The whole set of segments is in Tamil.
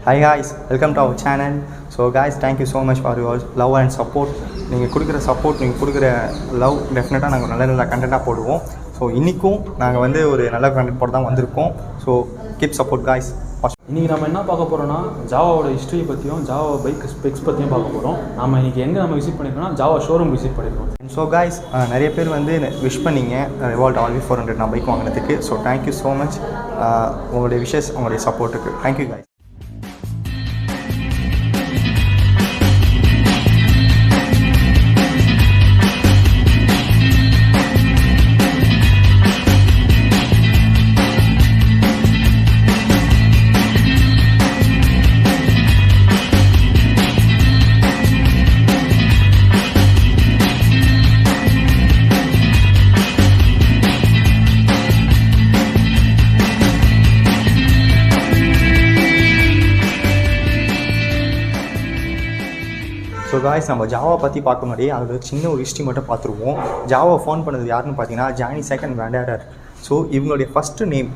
Hi guys, welcome to our channel. So guys, thank you so much for your love and support. நீங்கள் கொடுக்குற சப்போர்ட், நீங்கள் கொடுக்குற லவ் டெஃபினட்டாக நாங்கள் நல்ல கண்டென்ட்டாக போடுவோம். ஸோ இன்றைக்கும் நாங்கள் வந்து ஒரு நல்ல கண்டென்ட் போட்டு தான் வந்திருக்கோம். So keep support guys. இன்றைக்கி நம்ம என்ன பார்க்க போகிறோம்னா ஜாவாவோட ஹிஸ்ட்ரி பற்றியும் ஜாவா பைக் ஸ்பெக்ஸ் பற்றியும் பார்க்க போகிறோம். நம்ம இன்றைக்கி எங்கே விசிட் பண்ணியிருக்கோம்னா ஜாவா ஷோரூம் விசிட் பண்ணியிருக்கோம். ஸோ guys, நிறைய பேர் வந்து விஷ் பண்ணிங்க Revolt RV400 நான் பைக் வாங்கினதுக்கு. ஸோ தேங்க்யூ ஸோ மச் உங்களுடைய விஷஸ், உங்களுடைய சப்போர்ட்டுக்கு தேங்க்யூ guys. ஸோ காய்ஸ், நம்ம ஜாவா பற்றி பார்க்க முன்னாடி அதோட சின்ன ஒரு ஹிஸ்ட்ரி மட்டும் பார்த்துருவோம். ஜாவா ஃபோன் பண்ணது யாருன்னு பார்த்தீங்கன்னா ஜானி செக் அண்ட் வெண்டரர். ஸோ இவங்களுடைய ஃபஸ்ட்டு நேம்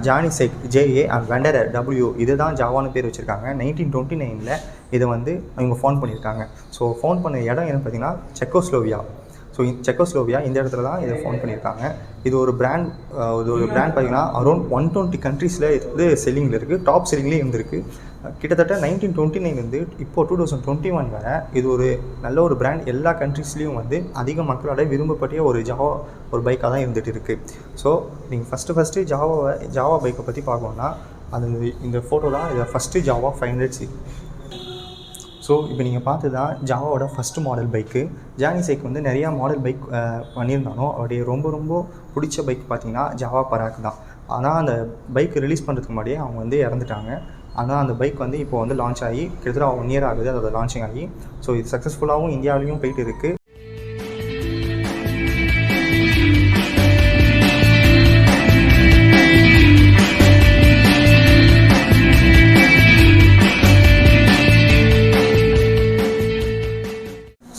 ஜானி செக் JA அண்ட் வெண்டரர் W. இது தான் ஜாவான்னு பேர் வச்சுருக்காங்க. 1929 இதை வந்து இவங்க ஃபோன் பண்ணியிருக்காங்க. ஸோ ஃபோன் பண்ண இடம் என்னன்னு பார்த்தீங்கன்னா செக்கோஸ்லோவியா. ஸோ செக்கோஸ்லோவியா இந்த இடத்துல தான் இதை ஃபோன் பண்ணியிருக்காங்க. இது ஒரு பிராண்ட் பார்த்தீங்கன்னா அரௌண்ட் 120 கண்ட்ரீஸில் இது வந்து செல்லிங்கில் இருக்குது. டாப் செல்லிங்லேயே இருந்திருக்கு. கிட்டத்தட்ட 1929 இப்போ 2021 வரை இது ஒரு நல்ல ஒரு பிராண்ட். எல்லா கண்ட்ரீஸ்லேயும் வந்து அதிக மக்களோட விரும்பப்பட்ட ஒரு ஒரு பைக்காக தான் இருந்துகிட்டு இருக்குது. ஸோ நீங்கள் ஃபஸ்ட்டு ஜாவா பைக்கை பற்றி பார்க்கணுன்னா அது இந்த ஃபோட்டோ தான். இதை ஃபஸ்ட்டு ஜாவா 500C. ஸோ இப்போ நீங்கள் பார்த்து தான் ஜாவாவோட ஃபஸ்ட்டு மாடல் பைக்கு. ஜானி சைக்கு வந்து நிறையா மாடல் பைக் பண்ணியிருந்தாலும் அவருடைய ரொம்ப பிடிச்ச பைக் பார்த்திங்கன்னா ஜாவா பராக் தான். ஆனால் அந்த பைக் ரிலீஸ் பண்ணுறதுக்கு முன்னாடியே அவங்க வந்து இறந்துட்டாங்க. ஆனால் அந்த பைக் வந்து இப்போ வந்து லான்ச் ஆகி கிட்டத்தட்ட 1 year ஆகுது அதோட லான்ச்சிங் ஆகி. ஸோ இது சக்ஸஸ்ஃபுல்லாகவும் இந்தியாவிலையும் போயிட்டு இருக்குது.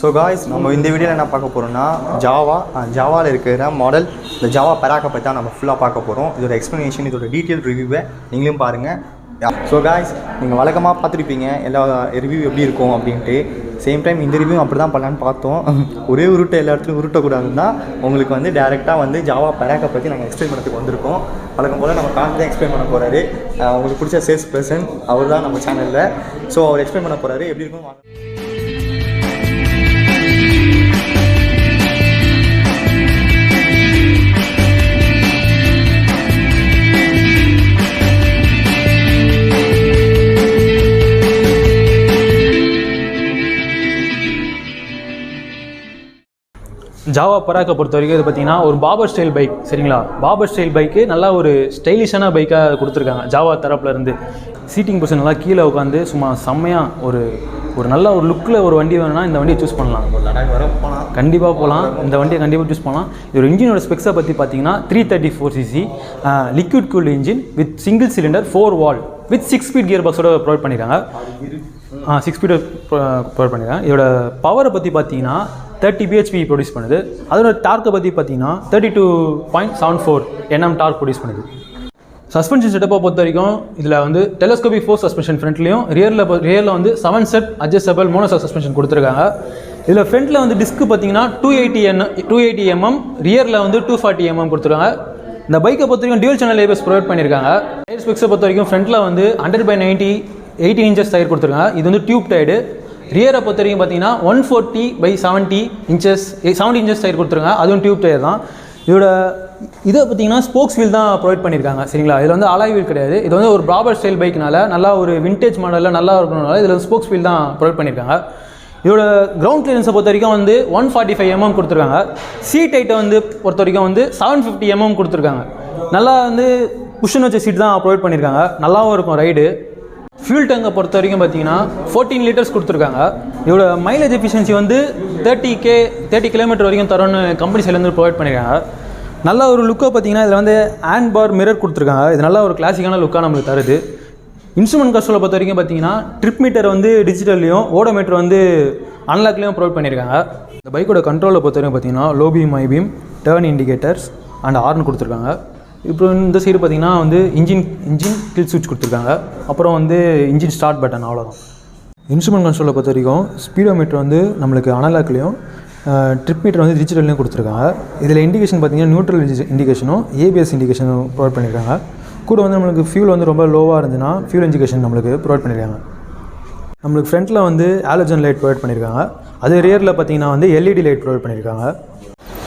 ஸோ காய்ஸ், நம்ம இந்த வீடியோவில் என்ன பார்க்க போகிறோம்னா ஜாவாவில் இருக்கிற மாடல் இந்த ஜாவா பராக்கை பற்றி தான் நம்ம ஃபுல்லாக பார்க்க போகிறோம். இதோட எக்ஸ்ப்ளனேஷன், இதோட டீட்டெயில் ரிவ்யூவை நீங்களும் பாருங்கள். ஸோ காய்ஸ், நீங்கள் வழக்கமாக பார்த்துருப்பீங்க எல்லா ரிவ்யூ எப்படி இருக்கும் அப்படின்ட்டு. சேம் டைம் இந்த ரிவ்யூ அப்படி தான் பண்ணலான்னு பார்த்தோம். ஒரே உருட்டை எல்லா இடத்துலையும் உருட்டக்கூடாதுன்னா உங்களுக்கு வந்து டேரெக்டாக வந்து ஜாவா பராக்கை பற்றி நாங்கள் எக்ஸ்பிளைன் பண்ணதுக்கு வந்திருக்கோம். வழக்கம் போல் நம்ம காந்தி தான் எக்ஸ்பிளைன் பண்ண போகிறாரு. உங்களுக்கு பிடிச்ச சேல்ஸ் பர்சன் அவர் தான் நம்ம சேனலில். ஸோ அவர் எக்ஸ்பிளைன் பண்ண போகிறாரு. எப்படி இருக்கும் ஜாவா பராக்கை பொறுத்த வரைக்கும் இது பார்த்தீங்கன்னா ஒரு பாபர் ஸ்டைல் பைக். சரிங்களா, பாபர் ஸ்டைல் பைக்கு நல்லா ஒரு ஸ்டைலிஷான பைக்காக கொடுத்துருக்காங்க ஜாவா தரப்புலேருந்து. சீட்டிங் பொசிஷன் நல்லா கீழே உட்காந்து சும்மா செம்மையாக ஒரு நல்ல ஒரு லுக்கில் ஒரு வண்டி வேணும்னா இந்த வண்டியை சூஸ் பண்ணலாம். கண்டிப்பாக போகலாம், இந்த வண்டியை கண்டிப்பாக சூஸ் பண்ணலாம். இது ஒரு இன்ஜினோட ஸ்பெக்ஸை பற்றி பார்த்தீங்கன்னா 334cc liquid cooled engine with single cylinder 4 valve with 6 speed gear பாக்ஸோட ப்ரொவைட் பண்ணியிருக்காங்க. 6 speed ப்ரொவைட் பண்ணியிருக்காங்க. இதோட பவரை பற்றி பார்த்தீங்கன்னா 30 bhp ப்ரொடியூஸ் பண்ணுது. அதோட டார்க்கை பற்றி பார்த்தீங்கன்னா 32.74 Nm டார்க் ப்ரொடியூஸ் பண்ணுது. சஸ்பென்ஷன் செட்டப்பை பொறுத்த வரைக்கும் இதில் வந்து டெலஸ்கோபிக் ஃபோர்ஸ் சஸ்பென்ஷன் ஃப்ரண்ட்லேயும் ரியரில் வந்து 7 set அட்ஜஸ்டபிள் மோனோசாக் சஸ்பென்ஷன் கொடுத்துருக்காங்க. இதில் ஃப்ரண்ட்டில் வந்து டிஸ்க்கு பார்த்தீங்கன்னா 280 mm, ரியரில் வந்து 240 mm கொடுத்துருக்காங்க. இந்த பைக்கை பொறுத்த வரைக்கும் டியூல் சேனல் ABS ப்ரொவைட் பண்ணியிருக்காங்க. டயர் ஸ்பெக்ஸை பொறுத்த வரைக்கும் ஃப்ரண்ட்டில் வந்து 100/90 18 inches டயர் கொடுத்துருக்காங்க. இது வந்து டியூப் டயர்டு. ரியரை பொறுத்த வரைக்கும் பார்த்தீங்கன்னா 140/70 inches டயர் கொடுத்துருக்காங்க. அதுவும் டியூப் டயர் தான். இதை பார்த்தீங்கன்னா ஸ்போக்ஸ் வீல் தான் ப்ரொவைட் பண்ணியிருக்காங்க. சரிங்களா, இதில் வந்து அலாய் வீல் கிடையாது. இது வந்து ஒரு பாபர் ஸ்டைல் பைக்னால நல்லா ஒரு விண்டேஜ் மாடலில் நல்லா இருக்கணும்னால இதில் ஸ்போக்ஸ் வீல் தான் ப்ரொவைட் பண்ணியிருக்காங்க. இதோட கிரவுண்ட் கிளியரன்ஸை பொறுத்த வரைக்கும் வந்து 145 mm கொடுத்துருக்காங்க. சீட் ஹைட்டை வந்து பொறுத்த வரைக்கும் வந்து 750 mm கொடுத்துருக்காங்க. நல்லா வந்து குஷன் வச்ச சீட் தான் ப்ரொவைட் பண்ணியிருக்காங்க. நல்லாவும் இருக்கும் ரைடு. ஃபியூல் டேங்கை பொறுத்த வரைக்கும் பார்த்தீங்கன்னா 14 liters கொடுத்துருக்காங்க. இதோட மைலேஜ் எஃபிஷியன்சி வந்து 30 km வரைக்கும் தரோன்னு கம்பெனி சைட்லேருந்து ப்ரொவைட் பண்ணியிருக்காங்க. நல்ல ஒரு லுக்கை பார்த்தீங்கன்னா இதில் வந்து ஹேண்ட் பார் மிரர் கொடுத்துருக்காங்க. இது நல்ல ஒரு கிளாசிக்கான லுக்காக நம்மளுக்கு தருது. இன்ஸ்ட்ருமெண்ட் கன்சோலை பொறுத்த வரைக்கும் பார்த்தீங்கன்னா ட்ரிப் மீட்டர் வந்து டிஜிட்டல்லையும் ஓடோமீட்டர் வந்து அன்லாக்லேயும் ப்ரொவைட் பண்ணியிருக்காங்க. இந்த பைக்கோட கண்ட்ரோலை பொறுத்த வரைக்கும் பார்த்தீங்கன்னா low beam, high beam, turn indicators and horn கொடுத்துருக்காங்க. இப்போ இந்த சைடு பார்த்தீங்கன்னா வந்து இன்ஜின் கில் சுவிட்ச் கொடுத்துருக்காங்க. அப்புறம் வந்து இன்ஜின் ஸ்டார்ட் பட்டன், அவ்வளோதான். இன்ஸ்ட்ருமெண்ட் கன்சோலை பொறுத்த வரைக்கும் ஸ்பீடோமீட்டர் வந்து நம்மளுக்கு அனலாக்லேயும் ட்ரிப் மீட்டர் வந்து டிஜிட்டல்லையும் கொடுத்துருக்காங்க. இதில் இண்டிகேஷன் பார்த்தீங்கன்னா நியூட்ரல் இண்டிகேஷனும் ஏபிஎஸ் இண்டிகேஷனும் ப்ரொவைட் பண்ணியிருக்காங்க. கூட வந்து நம்மளுக்கு ஃபியூல் வந்து ரொம்ப லோவாக இருந்துச்சுன்னா ஃபியூல் இண்டிகேஷன் நம்மளுக்கு ப்ரொவைட் பண்ணியிருக்காங்க. நம்மளுக்கு ஃப்ரண்ட்டில் வந்து ஆலோஜன் லைட் ப்ரொவைட் பண்ணியிருக்காங்க. அது ரியரில் பார்த்தீங்கன்னா வந்து எல்இடி லைட் ப்ரொவைட் பண்ணியிருக்காங்க.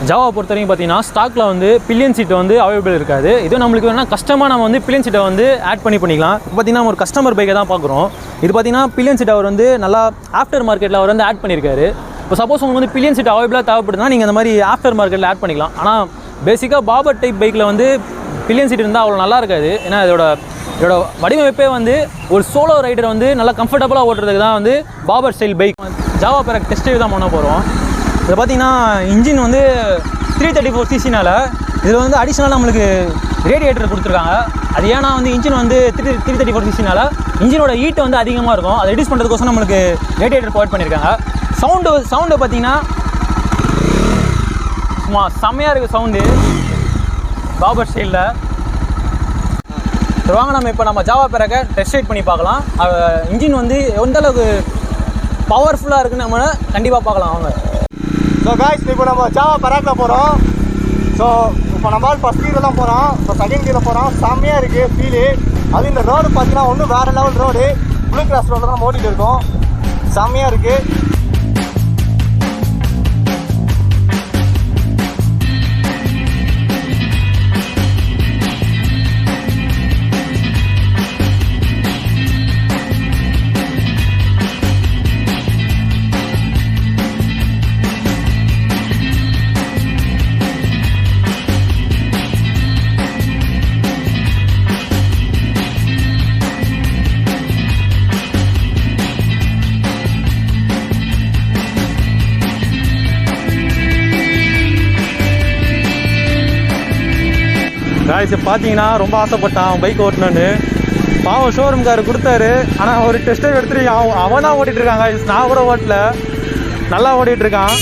ஜாவா பொறுத்த வரைக்கும் பார்த்தீங்கன்னா ஸ்டாக்கில் வந்து பில்லியன் சீட் வந்து அவைலபிள் இருக்காது. இது நம்மளுக்கு வேணால் கஸ்டமாக நம்ம வந்து பில்லியன் சீட்டை வந்து ஆட் பண்ணிக்கலாம். இப்போ பார்த்தீங்கன்னா ஒரு கஸ்டமர் பைக்கை தான் பார்க்குறோம். இது பார்த்தீங்கன்னா பில்லியன் சீட் அவர் வந்து நல்லா ஆஃப்டர் மார்க்கெட்டில் அவர் வந்து ஆட் பண்ணியிருக்காரு. இப்போ சப்போஸ் உங்களுக்கு வந்து பில்லியன் சீட் அவைலபிளாக தேவைப்படுதுன்னா நீங்கள் இந்த மாதிரி ஆஃப்டர் மார்க்கெட்டில் ஆட் பண்ணிக்கலாம். ஆனால் பேசிக்காக பாபர் டைப் பைக்கில் வந்து பில்லியன் சீட் இருந்தால் அவ்வளோ நல்லா இருக்காது. ஏன்னா இதோட வடிவமைப்பே வந்து ஒரு சோலோ ரைடர் வந்து நல்லா கம்ஃபர்டபுளாக ஓட்டுறதுக்கு தான் வந்து bobber style bike. Jawa Perak test drive தான் பண்ண போகிறோம். இதில் பார்த்தீங்கன்னா இன்ஜின் வந்து 334 cc-னால இதில் வந்து அடிஷ்னலாக நம்மளுக்கு ரேடியேட்டர் கொடுத்துருக்காங்க. அது ஏன்னா வந்து இன்ஜின் வந்து 334 cc-னால இன்ஜினோட ஹீட் வந்து அதிகமாக இருக்கும். அதை ரெடியூஸ் பண்ணுறதுக்கோசம் நம்மளுக்கு ரேடியேட்டர் ப்ரொவைட் பண்ணியிருக்காங்க. சவுண்டு பார்த்தீங்கன்னா சும்மா செம்மையாக இருக்குது சவுண்டு பாபர் ஸ்டைலில். வாங்க நம்ம ஜாவா பெராக்கை டெஸ்ட் ரைட் பண்ணி பார்க்கலாம். இன்ஜின் வந்து எந்த அளவுக்கு பவர்ஃபுல்லாக இருக்குன்னு நம்ம கண்டிப்பாக பார்க்கலாம். அவங்க ஸோ காய்ஸ் இப்போ நம்ம ஜாவா பெராக்கில் போகிறோம். ஸோ இப்போ நம்ம ஃபஸ்ட் கீரில் தான் போகிறோம். ஸோ செகண்ட் கீரில் போகிறோம். செம்மையாக இருக்குது ஃபீலு. அது இந்த ரோடு பார்த்தீங்கன்னா ஒன்றும் வேறு லெவல் ரோடு. ப்ளூ கிராஸ் ரோடில் தான் ஓட்டிகிட்டு இருக்கோம். செம்மையாக இருக்குது. காய்ஸ் பார்த்தீங்கன்னா ரொம்ப ஆசைப்பட்டான் பைக் ஓட்டணுன்னு. பாவம் ஷோரூம்கார் கொடுத்தாரு. ஆனால் ஒரு டெஸ்ட் ட்ரைவ் எடுத்துட்டு அவன் தான் ஓட்டிகிட்டு இருக்கான் காய்ஸ். நான் கூட ஓட்டல, நல்லா ஓட்டிகிட்டு இருக்கான்.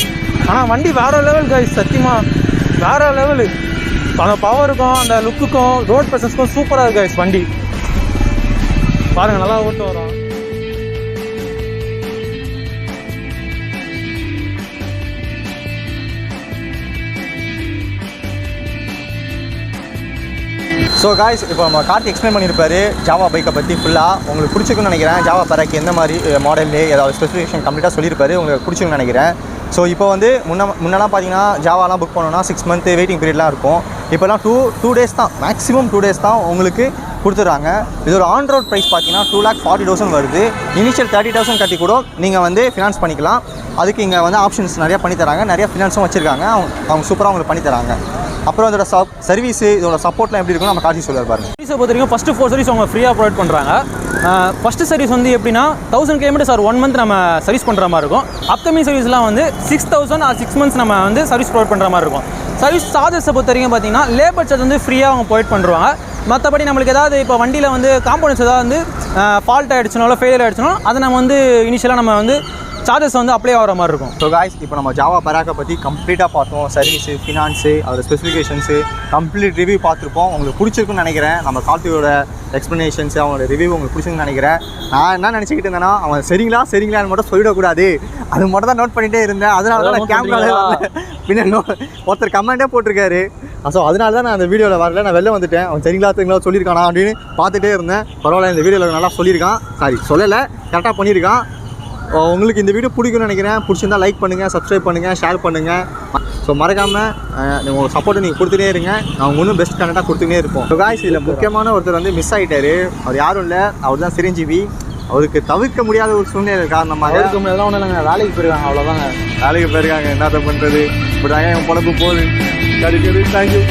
ஆனால் வண்டி வேறு லெவல் காய்ஸ், சத்தியமாக வேறு லெவலு. அந்த பவருக்கும் அந்த லுக்குக்கும் ரோட் ப்ரெசன்ஸ்க்கும் சூப்பராக இருக்கு காய்ஸ் வண்டி. பாருங்கள், நல்லா ஓட்டு வரும். ஸோ காய்ஸ் இப்போ நம்ம கார்த்தி எக்ஸ்பிளைன் பண்ணியிருப்பாரு ஜாவா பைக்கை பற்றி ஃபுல்லாக. உங்களுக்கு பிடிச்சிருக்குன்னு நினைக்கிறேன். ஜாவா பெராக் எந்த மாதிரி மாடல்லே ஏதாவது ஸ்பெசிஃபிகேஷன் கம்ப்ளீட்டாக சொல்லியிருப்பாரு. உங்களுக்கு பிடிச்சிருக்குன்னு நினைக்கிறேன். ஸோ இப்போ வந்து முன்னெல்லாம் பார்த்தீங்கன்னா ஜாவாலாம் புக் பண்ணோன்னா 6 month வெயிட்டிங் பீரியட்லாம் இருக்கும். இப்போலாம் டூ டேஸ் தான், மேக்ஸிமம் 2 days தான் உங்களுக்கு கொடுத்துட்றாங்க. இது ஒரு ஆன் ரோட் ப்ரைஸ் பார்த்தீங்கன்னா 2,40,000 வருது. இனிஷியல் 30,000 கட்டி கூட நீங்கள் வந்து ஃபினான்ஸ் பண்ணிக்கலாம். அதுக்கு இங்கே வந்து ஆப்ஷன்ஸ் நிறையா பண்ணித்தராங்க. நிறையா ஃபினான்ஸும் வச்சுருக்காங்க. அவங்க சூப்பராக உங்களுக்கு பண்ணித்தராங்க. அப்புறம் இதோட சர்வீஸு, இதோட சப்போர்ட்லாம் எப்படி இருக்குன்னு நம்ம காட்டி சொல்லுவார் பாருங்க. சர்வீஸை பொறுத்த வரைக்கும் ஃபஸ்ட்டு 4 சர்வீஸ் அவங்க ஃப்ரீயாக ப்ரொவைட் பண்ணுறாங்க. ஃபஸ்ட்டு சர்வீஸ் வந்து எப்படின்னா 1000 kilometers or 1 month நம்ம சர்வீஸ் பண்ணுற மாதிரி இருக்கும். அப்கமிங் சர்வீஸ்லாம் வந்து 6,000 or 6 months நம்ம வந்து சர்வீஸ் ப்ரொவைட் பண்ணுற மாதிரி இருக்கும். சர்வீஸ் சார்ஜஸை பொறுத்த வரைக்கும் பார்த்தீங்கன்னா லேபர் சார்ஜ் வந்து ஃப்ரீயாக அவங்க ப்ரொவைட் பண்ணுறாங்க. மற்றபடி நம்மளுக்கு ஏதாவது இப்போ வண்டியில் வந்து காம்போனன்ட்ஸ் ஏதாவது வந்து ஃபால்ட் ஆகிடுச்சுனாலோ ஃபெயிலியர் ஆகிடுச்சுனாலும் அதை நம்ம வந்து இனிஷியலாக நம்ம வந்து சார்ஜஸ் வந்து அப்ளை ஆகிற மாதிரி இருக்கும். ஸோ காய்ஸ் இப்போ நம்ம ஜாவா பெராக்கை பற்றி கம்ப்ளீட்டாக பார்த்தோம். சர்வீஸு, ஃபினான்ஸு, அதோட ஸ்பெசிஃபிகேஷன்ஸு கம்ப்ளீட் ரிவ்யூ பார்த்துருப்போம். உங்களுக்கு பிடிச்சிருக்குன்னு நினைக்கிறேன். நம்ம கார்த்தியோட எக்ஸ்ப்ளனேஷன்ஸு, அவங்களோட ரிவ்யூ உங்களுக்கு பிடிச்சிருக்குன்னு நினைக்கிறேன். நான் என்ன நினச்சிக்கிட்டு இருந்தேன்னா, அவன் சரிங்களான்னு மட்டும் சொல்லிடக்கூடாது, அது மட்டும் தான் நோட் பண்ணிகிட்டே இருந்தேன். அதனால தான் நான் கேமராவே வரல. பின்ன ஒருத்தர் கமெண்ட்டே போட்டிருக்காரு. ஸோ அதனால தான் நான் அந்த வீடியோவில் வரல. நான் வெளில வந்துட்டேன். அவன் சரிங்களா சொல்லியிருக்கானா அப்படின்னு பார்த்துட்டே இருந்தேன். பரவாயில்ல, இந்த வீடியோவில் நல்லா சொல்லியிருக்கான். சொல்லலை, கரெக்டாக பண்ணியிருக்கான். உங்களுக்கு இந்த வீடியோ பிடிக்கும்னு நினைக்கிறேன். பிடிச்சிருந்தா லைக் பண்ணுங்கள், சப்ஸ்கிரைப் பண்ணுங்கள், ஷேர் பண்ணுங்கள். ஸோ மறக்காமல் உங்கள் சப்போர்ட்டை நீங்கள் கொடுத்துட்டே இருங்க. நான் இன்னும் பெஸ்ட் கண்டென்ட்டாக கொடுத்துட்டே இருப்போம். ஸோ காய்ஸ் இதில் முக்கியமான ஒருத்தர் வந்து மிஸ் ஆகிட்டார். அவர் யாரும் இல்லை, அவர் தான் சிரஞ்சீவி. அவருக்கு தவிர்க்க முடியாத ஒரு சூழ்நிலை காரணமாக தவிர்க்க முடியாதான் ஒன்றும் இல்லைங்க, வேலைக்கு போயிருக்காங்க, அவ்வளோதாங்க. வேலைக்கு போயிருக்காங்க. என்னத்தை பண்ணுறது, இப்படி தாங்க என் பொழப்பு போகுது. தேங்க்யூ.